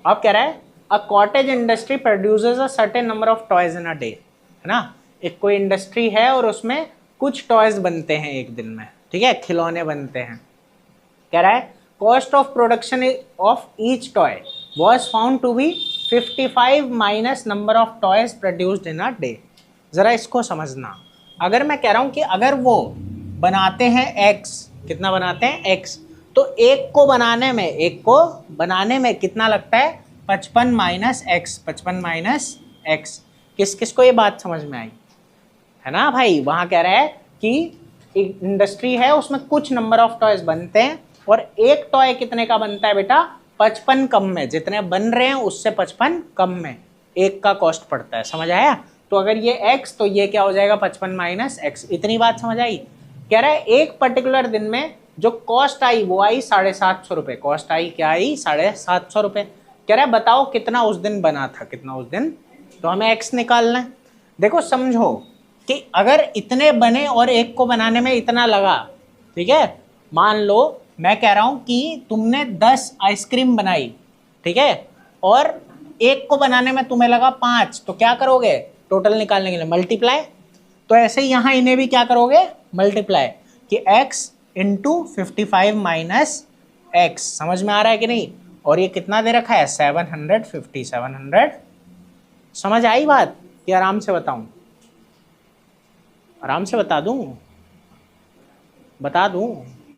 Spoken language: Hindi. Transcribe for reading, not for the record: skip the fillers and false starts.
अब कह रहा है a cottage industry produces a certain number of toys in a day, है ना। एक कोई इंडस्ट्री है और उसमें कुछ टॉयज बनते हैं एक दिन में, ठीक है, खिलौने बनते हैं। कह रहा है cost of production of each toy was found to be 55 minus number of toys produced in a day. जरा इसको समझना, अगर मैं कह रहा हूं कि अगर वो बनाते हैं x, कितना बनाते हैं x, तो एक को बनाने में कितना लगता है 55 माइनस एक्स, 55 माइनस एक्स। किस किस को ये बात समझ में आई, है ना भाई। वहां कह रहा है कि एक इंडस्ट्री है उसमें कुछ नंबर ऑफ टॉयज बनते हैं और एक टॉय कितने का बनता है बेटा 55 कम में, जितने बन रहे हैं उससे 55 कम में एक का कॉस्ट पड़ता है। समझ आया। तो अगर ये x तो ये क्या हो जाएगा 55 माइनस एक्स। इतनी बात समझ आई। कह रहा है एक पर्टिकुलर दिन में जो कॉस्ट आई वो आई 750 रुपये। कॉस्ट आई क्या आई 750 रुपये। कह रहा है बताओ कितना उस दिन बना था, कितना उस दिन, तो हमें x निकालना है। देखो समझो कि अगर इतने बने और एक को बनाने में इतना लगा, ठीक है, मान लो मैं कह रहा हूं कि तुमने 10 आइसक्रीम बनाई, ठीक है, और एक को बनाने में तुम्हें लगा 5, तो क्या करोगे टोटल निकालने के लिए मल्टीप्लाई। तो ऐसे ही यहां इन्हें भी क्या करोगे मल्टीप्लाई, कि x इंटू 55 माइनस एक्स। समझ में आ रहा है कि नहीं। और ये कितना दे रखा है 750, 700। समझ आई बात कि आराम से बताऊं, आराम से बता दूं, बता दूं।